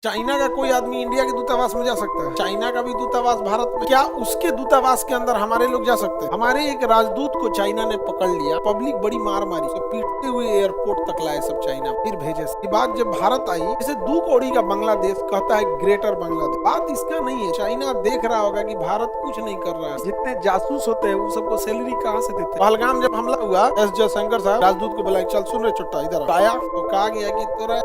China का कोई आदमी इंडिया के दूतावास में जा सकता है? चाइना का भी दूतावास भारत में, क्या उसके दूतावास के अंदर हमारे लोग जा सकते हैं? हमारे एक राजदूत को चाइना ने पकड़ लिया, पब्लिक बड़ी मार मारी, तो पीटते हुए एयरपोर्ट तक लाए सब चाइना, फिर भेजे। ये बात जब भारत आई, जैसे 2 कौड़ी का बांग्लादेश कहता है ग्रेटर बांग्लादेश, बात इसका नहीं है। चाइना देख रहा होगा कि भारत कुछ नहीं कर रहा है, जितने जासूस होते हैं वो सबको सैलरी कहाँ से देते हैं। पहलगाम जब हमला हुआ, एस जयशंकर साहब राजदूत को बुलाए, चल सुन रहे चुट्टा इधर आया, तो कहा गया कि तोरा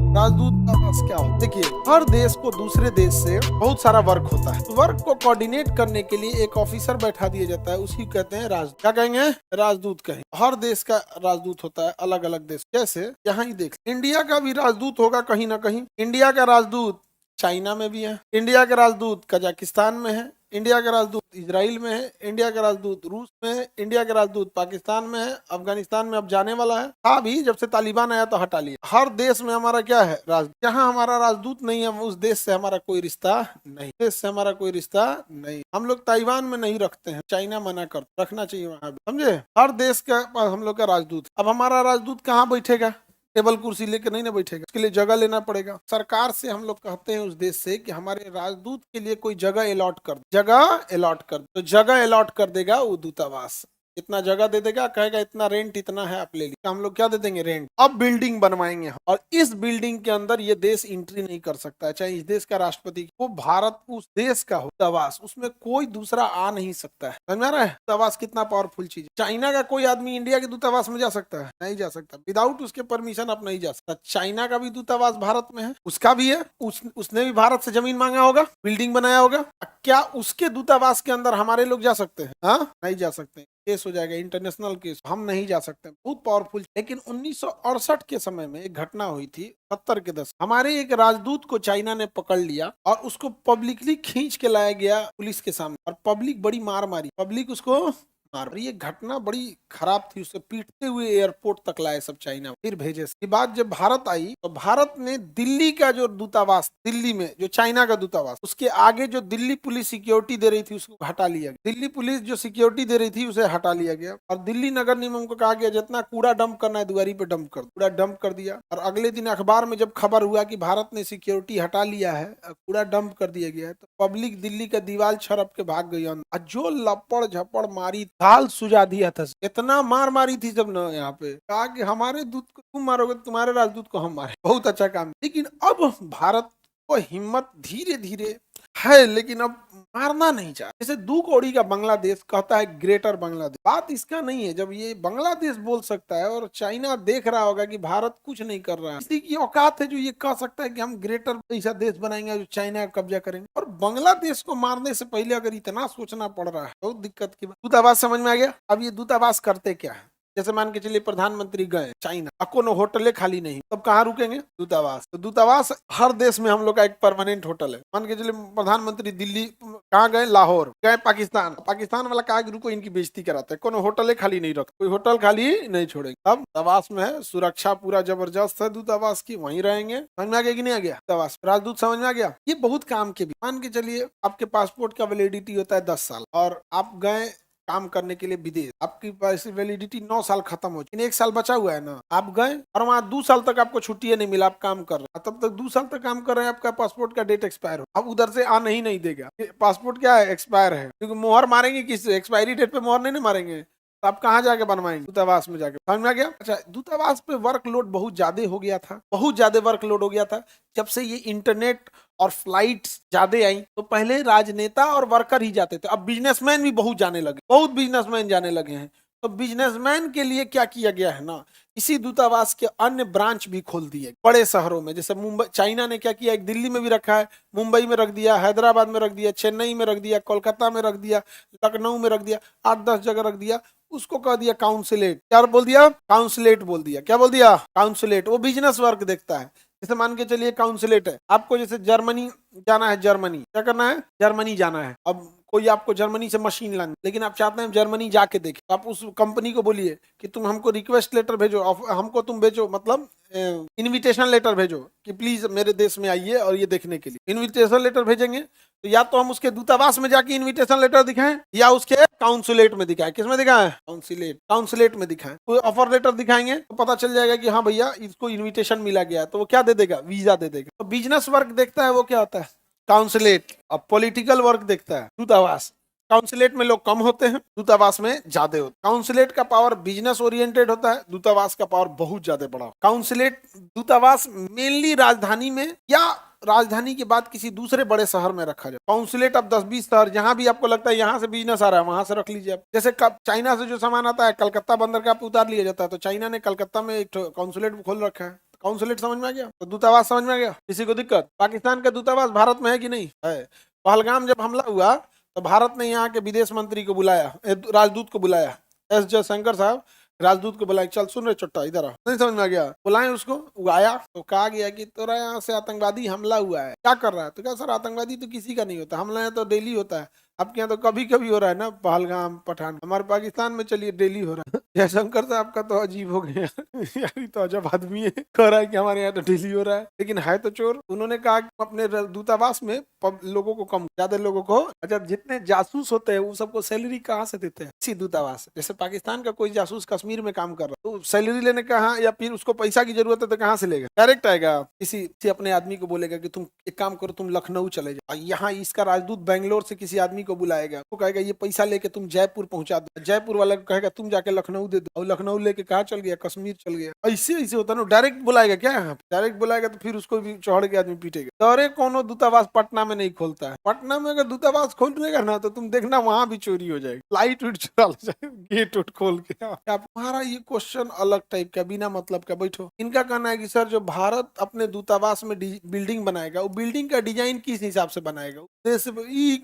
राजदूत का बस क्या हो। देखिए, हर देश को दूसरे देश से बहुत सारा वर्क होता है, वर्क को कोऑर्डिनेट करने के लिए एक ऑफिसर बैठा दिया जाता है, उसी कहते हैं राजदूत। क्या कहेंगे? राजदूत कहेंगे। हर देश का राजदूत होता है, अलग अलग देश। जैसे यहाँ ही देख, इंडिया का भी राजदूत होगा कहीं ना कहीं। इंडिया का राजदूत चाइना में भी है, इंडिया का राजदूत कजाकिस्तान में है, इंडिया का राजदूत इजराइल में है, इंडिया का राजदूत रूस में है, इंडिया का राजदूत पाकिस्तान में है, अफगानिस्तान में अब जाने वाला है, था भी जब से तालिबान आया तो हटा लिया। हर देश में हमारा क्या है? राजदूत। जहाँ हमारा राजदूत नहीं है, उस देश से हमारा कोई रिश्ता नहीं, देश से हमारा कोई रिश्ता नहीं। हम लोग ताइवान में नहीं रखते हैं, चाइना मना कर, रखना चाहिए वहां भी, समझे? हर देश के पास हम लोग का राजदूत। अब हमारा राजदूत कहाँ बैठेगा? टेबल कुर्सी लेकर नहीं ना बैठेगा, उसके लिए जगह लेना पड़ेगा। सरकार से हम लोग कहते हैं उस देश से कि हमारे राजदूत के लिए कोई जगह अलॉट कर, जगह अलॉट कर, तो जगह अलॉट कर देगा वो दूतावास। इतना जगह दे देगा, कहेगा इतना रेंट इतना है, आप ले लीजिए। तो हम लोग क्या दे देंगे? रेंट। अब बिल्डिंग बनवाएंगे, और इस बिल्डिंग के अंदर ये देश एंट्री नहीं कर सकता है, चाहे इस देश का राष्ट्रपति वो भारत उस देश का हो दूतावास, उसमें कोई दूसरा आ नहीं सकता है। समझ रहा है दूतावास कितना पावरफुल चीज है? चाइना का कोई आदमी इंडिया के दूतावास में जा सकता है? नहीं जा सकता, विदाउट उसके परमिशन आप नहीं जा सकता। चाइना का भी दूतावास भारत में है, उसका भी है, उसने भी भारत से जमीन मांगा होगा, बिल्डिंग बनाया होगा। क्या उसके दूतावास के अंदर हमारे लोग जा सकते हैं? हाँ, नहीं जा सकते, केस हो जाएगा, इंटरनेशनल केस, हम नहीं जा सकते। बहुत पावरफुल। लेकिन 1968 के समय में एक घटना हुई थी, 70 के दशक, हमारे एक राजदूत को चाइना ने पकड़ लिया और उसको पब्लिकली खींच के लाया गया पुलिस के सामने, और पब्लिक बड़ी मार मारी, पब्लिक उसको मार। ये घटना बड़ी खराब थी, उसे पीटते हुए एयरपोर्ट तक लाए सब चाइना, फिर भेजे। ये बात जब भारत आई, तो भारत ने दिल्ली का जो दूतावास, दिल्ली में जो चाइना का दूतावास, उसके आगे जो दिल्ली पुलिस सिक्योरिटी दे रही थी उसको हटा लिया गया। दिल्ली पुलिस जो सिक्योरिटी दे रही थी उसे हटा लिया गया, और दिल्ली नगर निगम को कहा गया जितना कूड़ा डंप करना है दुआरी पे डंप कर, कूड़ा डंप कर दिया। और अगले दिन अखबार में जब खबर हुआ कि भारत ने सिक्योरिटी हटा लिया है, कूड़ा डंप कर दिया गया है, तो पब्लिक दिल्ली का दीवार छरप के भाग गई। और जो लपड़ झपड़ मारी, हाल सुझा दिया था, इतना मार मारी थी जब ना, यहाँ पे कहा कि हमारे दूत को तुम मारोगे, तुम्हारे राजदूत को हम मारे। बहुत अच्छा काम। लेकिन अब भारत को हिम्मत धीरे धीरे है, लेकिन अब मारना नहीं चाह। जैसे 2 कौड़ी का बांग्लादेश कहता है ग्रेटर बांग्लादेश, बात इसका नहीं है। जब ये बांग्लादेश बोल सकता है और चाइना देख रहा होगा कि भारत कुछ नहीं कर रहा है, किसी की औकात है जो ये कह सकता है कि हम ग्रेटर ऐसा देश बनाएंगे जो चाइना का कब्जा करेंगे। और बांग्लादेश को मारने से पहले अगर इतना सोचना पड़ रहा है, बहुत दिक्कत की बात। दूतावास समझ में आ गया? अब ये दूतावास करते क्या है? जैसे मान के चलिए प्रधानमंत्री गए चाइना, कोनो होटलें खाली नहीं, तब कहाँ रुकेंगे? दूतावास। तो दूतावास हर देश में हम लोग का एक परमानेंट होटल है। मान के चलिए प्रधानमंत्री दिल्ली कहाँ गए? लाहौर गए, पाकिस्तान, पाकिस्तान वाला कहा कि रुको इनकी बेइज्जती कराते हैं, कोनो होटलें खाली नहीं रखते, कोई होटल खाली नहीं छोड़ेंगे। अब दूतावास में है, सुरक्षा पूरा जबरदस्त है दूतावास की, वहीं रहेंगे। समझ में आ गया कि नहीं आ गया? दूतावास राजदूत समझ में आ गया? ये बहुत काम के भी। मान के चलिए आपके पासपोर्ट का वैलिडिटी होता है 10 साल, और आप गए काम करने के लिए विदेश, आपकी वैलिडिटी 9 साल खत्म हो चुकी, 1 साल बचा हुआ है ना, आप गए और वहाँ 2 साल तक आपको छुट्टी नहीं मिला, आप काम कर रहे हैं, तब तक 2 साल तक काम कर रहे हैं, आपका पासपोर्ट का डेट एक्सपायर हो, अब उधर से आने ही नहीं देगा, पासपोर्ट क्या है? एक्सपायर है। क्योंकि मोहर मारेंगे किस? एक्सपायरी डेट पे मोहर नहीं मारेंगे, तो आप कहाँ जाके बनवाएंगे? दूतावास में जाके। समझ में आ गया? अच्छा, दूतावास पे वर्कलोड बहुत ज्यादा हो गया था, बहुत ज्यादा वर्कलोड हो गया था जब से ये इंटरनेट और फ्लाइट्स ज्यादा आई। तो पहले राजनेता और वर्कर ही जाते थे, अब बिजनेसमैन भी बहुत जाने लगे, बहुत बिजनेसमैन जाने लगे हैं। तो बिजनेसमैन के लिए क्या किया गया है ना, इसी दूतावास के अन्य ब्रांच भी खोल दिए बड़े शहरों में। जैसे मुंबई, चाइना ने क्या किया, एक दिल्ली में भी रखा है, मुंबई में रख दिया, हैदराबाद में रख दिया, चेन्नई में रख दिया, कोलकाता में रख दिया, लखनऊ में रख दिया, 8-10 जगह रख दिया। उसको कह दिया काउंसलेट। क्या बोल दिया? काउंसलेट बोल दिया। क्या बोल दिया? काउंसलेट। वो बिजनेस वर्क देखता है। जैसे मान के चलिए काउंसलेट है, आपको जैसे जर्मनी जाना है, जर्मनी क्या करना है? जर्मनी जाना है। अब कोई आपको जर्मनी से मशीन लानी, लेकिन आप चाहते हैं जर्मनी जाके देखें, तो आप उस कंपनी को बोलिए कि तुम हमको रिक्वेस्ट लेटर भेजो, हमको तुम भेजो, मतलब इनविटेशन लेटर भेजो कि प्लीज मेरे देश में आइए और ये देखने के लिए। इनविटेशन लेटर भेजेंगे तो या तो हम उसके दूतावास में जाके इनविटेशन लेटर दिखाएं या उसके काउंसुलेट में दिखाएं। किस में दिखाएं? काउंसुलेट में दिखाएं। कोई ऑफर लेटर दिखाएंगे तो पता चल जाएगा कि हाँ भैया इसको इन्विटेशन मिला गया है, तो वो क्या दे देगा? वीजा दे देगा। तो बिजनेस वर्क देखता है वो क्या होता है? काउंसुलेट। अब पॉलिटिकल वर्क देखता है दूतावास। काउंसुलेट में लोग कम होते हैं, दूतावास में ज्यादा होते हैं। काउंसुलेट का पावर बिजनेस ओरिएंटेड होता है, दूतावास का पावर बहुत ज्यादा बड़ा। काउंसुलेट दूतावास मेनली राजधानी में या राजधानी के बाद किसी दूसरे बड़े शहर में रखा जाए। काउंसुलेट अब 10-20 शहर जहां भी आपको लगता है यहाँ से बिजनेस आ रहा है वहां से रख लीजिए आप। जैसे चाइना से जो सामान आता है कलकत्ता बंदरगाह पे उतार लिया जाता है, तो चाइना ने कलकत्ता में एक काउंसुलेट खोल रखा है। काउंसुलेट समझ में आ गया? तो दूतावास समझ में आ गया? किसी को दिक्कत? पाकिस्तान का दूतावास भारत में है कि नहीं है? पहलगाम जब हमला हुआ तो भारत ने यहाँ के विदेश मंत्री को बुलाया, राजदूत को बुलाया, एस जयशंकर साहब राजदूत को बुलाया, चल सुन रहे चट्टा इधर आ। नहीं समझ में आ गया? बुलाए उसको, वो आया तो कहा गया कि तोरा यहाँ से आतंकवादी हमला हुआ है, क्या कर रहा है? तो क्या सर आतंकवादी तो किसी का नहीं होता, हमला है तो डेली होता है, आपके यहाँ तो कभी कभी हो रहा है ना, पहलगाम पठान, हमारे पाकिस्तान में चलिए डेली हो रहा है। जयशंकर साहब का तो अजीब हो गया यार, ये तो अजब आदमी है, कह रहा है कि हमारे यहाँ तो डेली हो रहा है, लेकिन है तो चोर। उन्होंने कहा कि अपने दूतावास में लोगों को कम, ज्यादा लोगों को, अच्छा जितने जासूस होते हैं वो सबको सैलरी कहाँ से देते हैं? इसी दूतावास से। जैसे पाकिस्तान का कोई जासूस कश्मीर में काम कर रहा है तो सैलरी लेने कहाँ, या फिर उसको पैसा की जरूरत है तो कहाँ से लेगा? डायरेक्ट आएगा, किसी अपने आदमी को बोलेगा कि तुम एक काम करो, तुम लखनऊ चले जाओ, यहाँ इसका राजदूत बेंगलोर से किसी आदमी को बुलाएगा, वो कहेगा ये पैसा लेके तुम जयपुर पहुंचा दो, जयपुर वाला को कहेगा तुम जाके लखनऊ दे दो, और लखनऊ लेके कहाँ चल गया? कश्मीर चल गया। ऐसे ऐसे होता है ना, डायरेक्ट बुलाएगा क्या? यहाँ डायरेक्ट बुलाएगा तो फिर उसको भी चढ़ के आदमी पीटेगा। दौरे कोनो दूतावास पटना में नहीं खोलता है। पटना में अगर दूतावास खोलेगा ना तो तुम देखना वहां भी चोरी हो जाएगी, लाइट उठ चुरा जाएगा, गेट उठ खोल के। तुम्हारा ये क्वेश्चन अलग टाइप का, बिना मतलब का। बैठो। इनका कहना है कि सर जो भारत अपने दूतावास में बिल्डिंग बनाएगा, वो बिल्डिंग का डिजाइन किस हिसाब से बनाएगा? देश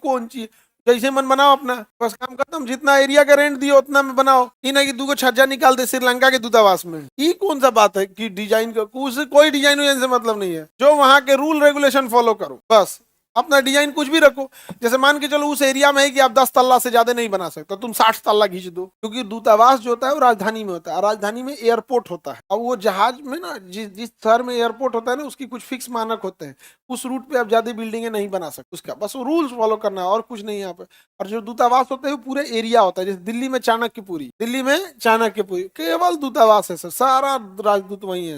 कौन चीज जैसे मन बनाओ अपना, बस काम खत्म। जितना एरिया का रेंट दियो उतना में बनाओ, ये ना कि 2 छज्जा निकाल दे श्रीलंका के दूतावास में। ये कौन सा बात है कि डिजाइन का कोई डिजाइन विजाइन से मतलब नहीं है, जो वहां के रूल रेगुलेशन फॉलो करो बस। अपना डिजाइन कुछ भी रखो, जैसे मान के चलो उस एरिया में है कि आप 10 तल्ला से ज्यादा नहीं बना सकते, तुम 60 तल्ला खींच दो, क्योंकि दूतावास जो होता है वो राजधानी में होता है, राजधानी में एयरपोर्ट होता है, और वो जहाज में ना जिस शहर में एयरपोर्ट होता है ना उसकी कुछ फिक्स मानक होते हैं, उस रूट पे आप ज्यादा बिल्डिंगे नहीं बना सकते, उसका बस रूल्स फॉलो करना है और कुछ नहीं यहाँ पे। और जो दूतावास होते हैं वो पूरे एरिया होता है, जैसे दिल्ली में चाणक्यपुरी, दिल्ली में चाणक्यपुरी केवल दूतावास है सर, सारा राजदूत वही है।